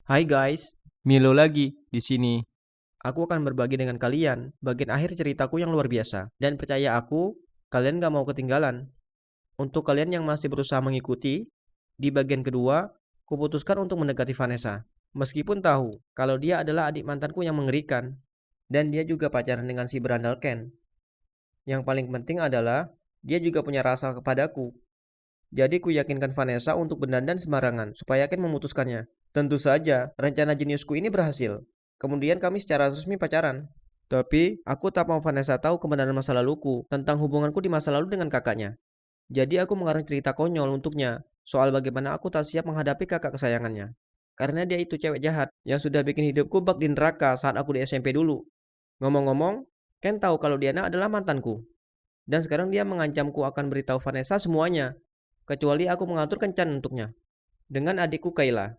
Hai guys, Milo lagi di sini. Aku akan berbagi dengan kalian bagian akhir ceritaku yang luar biasa. Dan percaya aku, kalian gak mau ketinggalan. Untuk kalian yang masih berusaha mengikuti, di bagian kedua, kuputuskan untuk mendekati Vanessa. Meskipun tahu kalau dia adalah adik mantanku yang mengerikan. Dan dia juga pacaran dengan si berandal Ken. Yang paling penting adalah, dia juga punya rasa kepadaku. Jadi ku yakinkan Vanessa untuk berdandan sembarangan supaya Ken memutuskannya. Tentu saja, rencana jeniusku ini berhasil. Kemudian kami secara resmi pacaran. Tapi, aku tak mau Vanessa tahu kebenaran masa laluku tentang hubunganku di masa lalu dengan kakaknya. Jadi aku mengarang cerita konyol untuknya soal bagaimana aku tak siap menghadapi kakak kesayangannya. Karena dia itu cewek jahat yang sudah bikin hidupku bak di neraka saat aku di SMP dulu. Ngomong-ngomong, Ken tahu kalau Diana adalah mantanku. Dan sekarang dia mengancamku akan beritahu Vanessa semuanya. Kecuali aku mengatur kencan untuknya. Dengan adikku Kayla.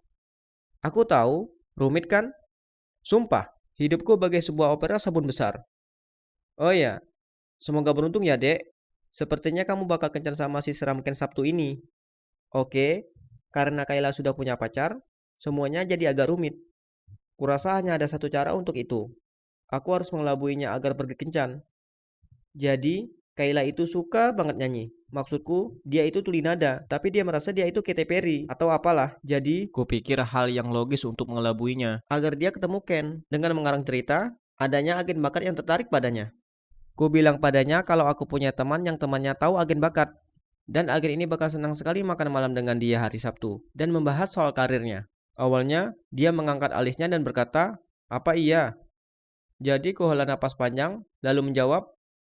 Aku tahu, rumit kan? Sumpah, hidupku bagai sebuah opera sabun besar. Oh ya, semoga beruntung ya dek. Sepertinya kamu bakal kencan sama si seram Ken Sabtu ini. Oke, karena Kayla sudah punya pacar, semuanya jadi agak rumit. Kurasa hanya ada satu cara untuk itu. Aku harus mengelabuinya agar pergi kencan. Jadi, Kayla itu suka banget nyanyi. Maksudku, dia itu tuli nada, tapi dia merasa dia itu Katy Perry atau apalah. Jadi, kupikir hal yang logis untuk mengelabuinya agar dia ketemu Ken. Dengan mengarang cerita, adanya agen bakat yang tertarik padanya. Ku bilang padanya kalau aku punya teman yang temannya tahu agen bakat. Dan agen ini bakal senang sekali makan malam dengan dia hari Sabtu dan membahas soal karirnya. Awalnya, dia mengangkat alisnya dan berkata, "Apa iya?" Jadi ku hela napas panjang, lalu menjawab,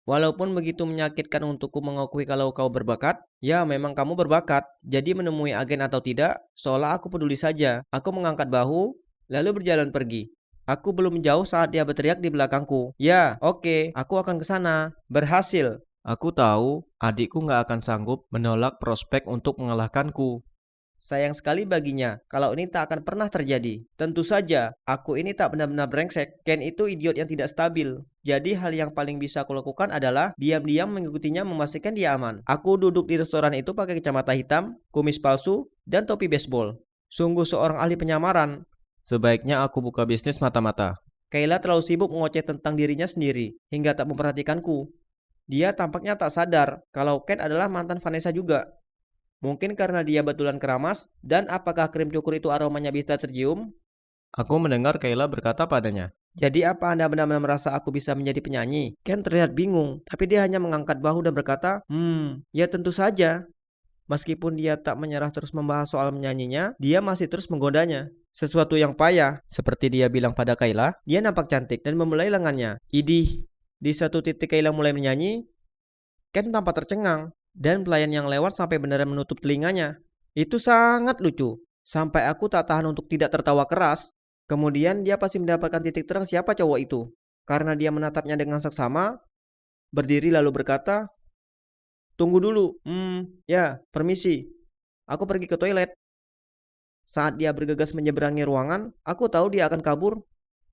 "Walaupun begitu menyakitkan untukku mengakui kalau kau berbakat, ya memang kamu berbakat. Jadi menemui agen atau tidak, seolah aku peduli saja." Aku mengangkat bahu, lalu berjalan pergi. Aku belum jauh saat dia berteriak di belakangku. "Ya, oke, aku akan ke sana." Berhasil. Aku tahu adikku nggak akan sanggup menolak prospek untuk mengalahkanku. Sayang sekali baginya, kalau ini tak akan pernah terjadi. Tentu saja, aku ini tak benar-benar brengsek. Ken itu idiot yang tidak stabil. Jadi hal yang paling bisa aku lakukan adalah diam-diam mengikutinya memastikan dia aman. Aku duduk di restoran itu pakai kacamata hitam, kumis palsu, dan topi baseball. Sungguh seorang ahli penyamaran. Sebaiknya aku buka bisnis mata-mata. Kayla terlalu sibuk mengoceh tentang dirinya sendiri, hingga tak memperhatikanku. Dia tampaknya tak sadar kalau Ken adalah mantan Vanessa juga. Mungkin karena dia betulan keramas, dan apakah krim cukur itu aromanya bisa tercium? Aku mendengar Kayla berkata padanya. Jadi apa Anda benar-benar merasa aku bisa menjadi penyanyi? Ken terlihat bingung, tapi dia hanya mengangkat bahu dan berkata, ya tentu saja. Meskipun dia tak menyerah terus membahas soal menyanyinya, dia masih terus menggodanya. Sesuatu yang payah, seperti dia bilang pada Kayla, dia nampak cantik dan memulai lengannya. Idih, di satu titik Kayla mulai menyanyi, Ken tampak tercengang, dan pelayan yang lewat sampai benar-benar menutup telinganya. Itu sangat lucu, sampai aku tak tahan untuk tidak tertawa keras. Kemudian dia pasti mendapatkan titik terang siapa cowok itu. Karena dia menatapnya dengan seksama, berdiri lalu berkata, "Tunggu dulu, ya, permisi. Aku pergi ke toilet." Saat dia bergegas menyeberangi ruangan, aku tahu dia akan kabur.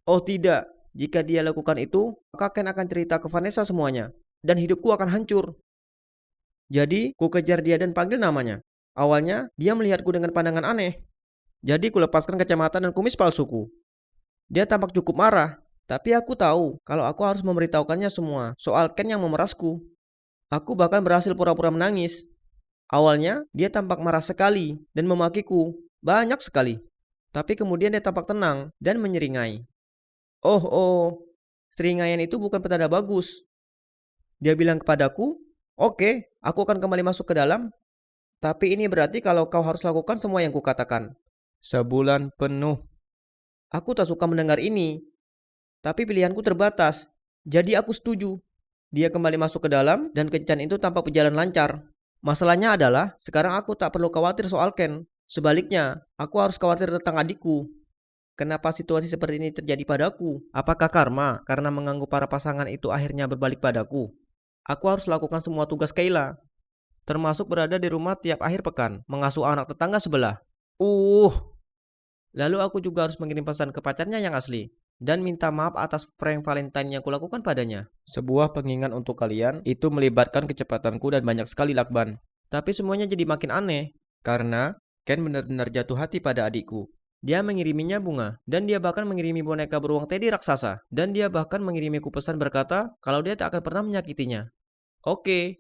Oh tidak, jika dia lakukan itu, maka Ken akan cerita ke Vanessa semuanya. Dan hidupku akan hancur. Jadi, ku kejar dia dan panggil namanya. Awalnya, dia melihatku dengan pandangan aneh. Jadi, ku lepaskan kacamata dan kumis palsuku. Dia tampak cukup marah, tapi aku tahu kalau aku harus memberitahukannya semua soal Ken yang memerasku. Aku bahkan berhasil pura-pura menangis. Awalnya, dia tampak marah sekali dan memakiku, banyak sekali. Tapi kemudian dia tampak tenang dan menyeringai. Oh, oh, seringaian itu bukan petanda bagus. Dia bilang kepadaku, "Oke, aku akan kembali masuk ke dalam. Tapi ini berarti kalau kau harus lakukan semua yang kukatakan." Sebulan penuh. Aku tak suka mendengar ini, tapi pilihanku terbatas. Jadi aku setuju. Dia kembali masuk ke dalam dan kencan itu tampak berjalan lancar. Masalahnya adalah, sekarang aku tak perlu khawatir soal Ken. Sebaliknya, aku harus khawatir tentang adikku. Kenapa situasi seperti ini terjadi padaku? Apakah karma karena mengganggu para pasangan itu akhirnya berbalik padaku? Aku harus lakukan semua tugas Kayla, termasuk berada di rumah tiap akhir pekan, mengasuh anak tetangga sebelah. Uh, Lalu aku juga harus mengirim pesan ke pacarnya yang asli, dan minta maaf atas prank Valentine yang kulakukan padanya. Sebuah pengingat untuk kalian, itu melibatkan kecepatanku dan banyak sekali lakban. Tapi semuanya jadi makin aneh, karena Ken benar-benar jatuh hati pada adikku. Dia mengiriminya bunga, dan dia bahkan mengirimi boneka beruang Teddy raksasa, dan dia bahkan mengirimiku pesan berkata kalau dia tak akan pernah menyakitinya. Oke,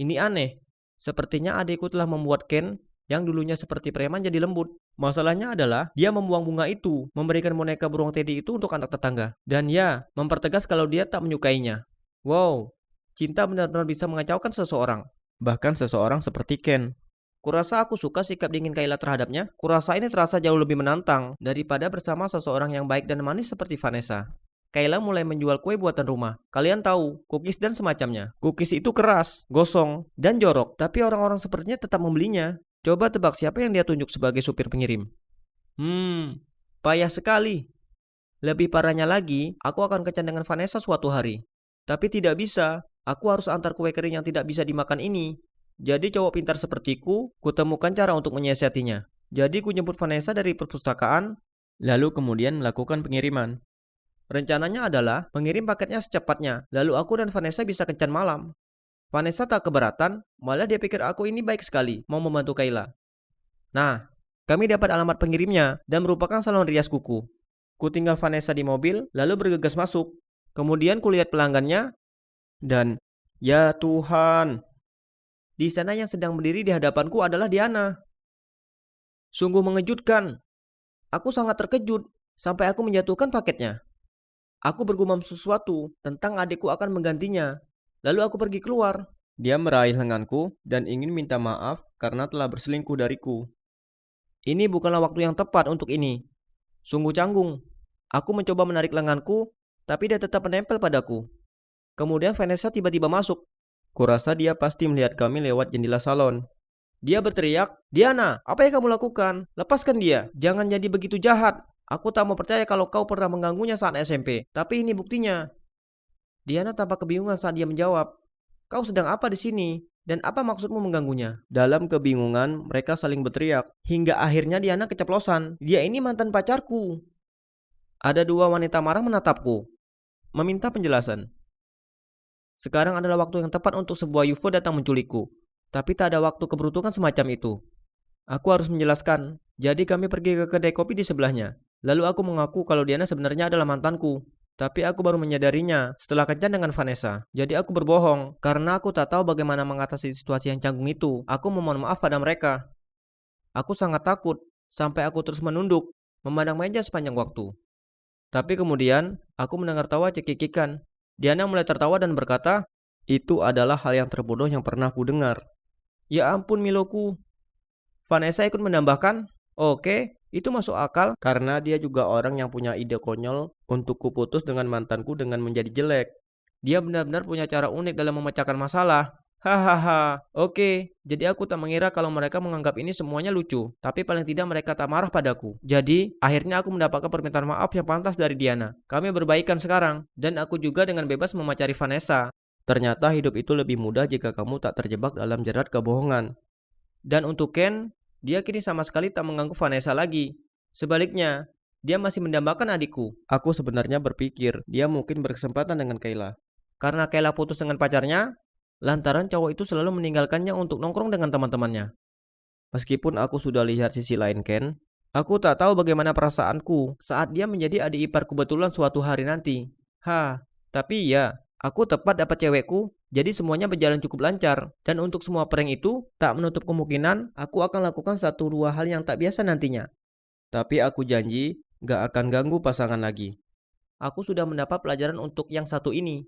ini aneh. Sepertinya adikku telah membuat Ken yang dulunya seperti preman jadi lembut. Masalahnya adalah dia membuang bunga itu, memberikan boneka beruang Teddy itu untuk anak tetangga. Dan ya, mempertegas kalau dia tak menyukainya. Wow, cinta benar-benar bisa mengacaukan seseorang. Bahkan seseorang seperti Ken. Kurasa aku suka sikap dingin Kayla terhadapnya. Kurasa ini terasa jauh lebih menantang daripada bersama seseorang yang baik dan manis seperti Vanessa. Kayla mulai menjual kue buatan rumah. Kalian tahu, cookies dan semacamnya. Cookies itu keras, gosong, dan jorok, tapi orang-orang sepertinya tetap membelinya. Coba tebak siapa yang dia tunjuk sebagai supir pengirim. Payah sekali. Lebih parahnya lagi, aku akan kencan dengan Vanessa suatu hari. Tapi tidak bisa, aku harus antar kue kering yang tidak bisa dimakan ini. Jadi cowok pintar sepertiku, kutemukan cara untuk menyiasatinya. Jadi ku jemput Vanessa dari perpustakaan, lalu kemudian melakukan pengiriman. Rencananya adalah mengirim paketnya secepatnya, lalu aku dan Vanessa bisa kencan malam. Vanessa tak keberatan, malah dia pikir aku ini baik sekali, mau membantu Kayla. Nah, kami dapat alamat pengirimnya dan merupakan salon rias kuku. Ku tinggal Vanessa di mobil, lalu bergegas masuk. Kemudian kulihat pelanggannya, dan ya Tuhan, di sana yang sedang berdiri di hadapanku adalah Diana. Sungguh mengejutkan. Aku sangat terkejut, sampai aku menjatuhkan paketnya. Aku bergumam sesuatu tentang adikku akan menggantinya. Lalu aku pergi keluar. Dia meraih lenganku dan ingin minta maaf karena telah berselingkuh dariku. Ini bukanlah waktu yang tepat untuk ini. Sungguh canggung. Aku mencoba menarik lenganku, tapi dia tetap menempel padaku. Kemudian Vanessa tiba-tiba masuk. Kurasa dia pasti melihat kami lewat jendela salon. Dia berteriak, "Diana, apa yang kamu lakukan? Lepaskan dia. Jangan jadi begitu jahat. Aku tak mau percaya kalau kau pernah mengganggunya saat SMP. Tapi ini buktinya." Diana tampak kebingungan saat dia menjawab, "Kau sedang apa di sini? Dan apa maksudmu mengganggunya?" Dalam kebingungan, mereka saling berteriak. Hingga akhirnya Diana keceplosan. "Dia ini mantan pacarku." Ada dua wanita marah menatapku, meminta penjelasan. Sekarang adalah waktu yang tepat untuk sebuah UFO datang menculikku. Tapi tak ada waktu keberuntungan semacam itu. Aku harus menjelaskan. Jadi kami pergi ke kedai kopi di sebelahnya. Lalu aku mengaku kalau Diana sebenarnya adalah mantanku. Tapi aku baru menyadarinya setelah kencan dengan Vanessa. Jadi aku berbohong karena aku tak tahu bagaimana mengatasi situasi yang canggung itu. Aku memohon maaf pada mereka. Aku sangat takut sampai aku terus menunduk, memandang meja sepanjang waktu. Tapi kemudian aku mendengar tawa cekikikan. Diana mulai tertawa dan berkata, "Itu adalah hal yang terbodoh yang pernah aku dengar." Ya ampun Miloku. Vanessa ikut menambahkan, "Oke, itu masuk akal karena dia juga orang yang punya ide konyol untuk kuputus dengan mantanku dengan menjadi jelek. Dia benar-benar punya cara unik dalam memecahkan masalah. Hahaha. Oke, jadi aku tak mengira kalau mereka menganggap ini semuanya lucu, tapi paling tidak mereka tak marah padaku. Jadi, akhirnya aku mendapatkan permintaan maaf yang pantas dari Diana. Kami berbaikan sekarang, dan aku juga dengan bebas memacari Vanessa. Ternyata hidup itu lebih mudah jika kamu tak terjebak dalam jerat kebohongan." Dan untuk Ken, dia kini sama sekali tak mengganggu Vanessa lagi. Sebaliknya, dia masih mendambakan adikku. Aku sebenarnya berpikir dia mungkin berkesempatan dengan Kayla. Karena Kayla putus dengan pacarnya, lantaran cowok itu selalu meninggalkannya untuk nongkrong dengan teman-temannya. Meskipun aku sudah lihat sisi lain Ken, aku tak tahu bagaimana perasaanku saat dia menjadi adik ipar kebetulan suatu hari nanti. Tapi ya, aku tepat dapat cewekku, jadi semuanya berjalan cukup lancar. Dan untuk semua prank itu, tak menutup kemungkinan aku akan lakukan satu dua hal yang tak biasa nantinya. Tapi aku janji, gak akan ganggu pasangan lagi. Aku sudah mendapat pelajaran untuk yang satu ini.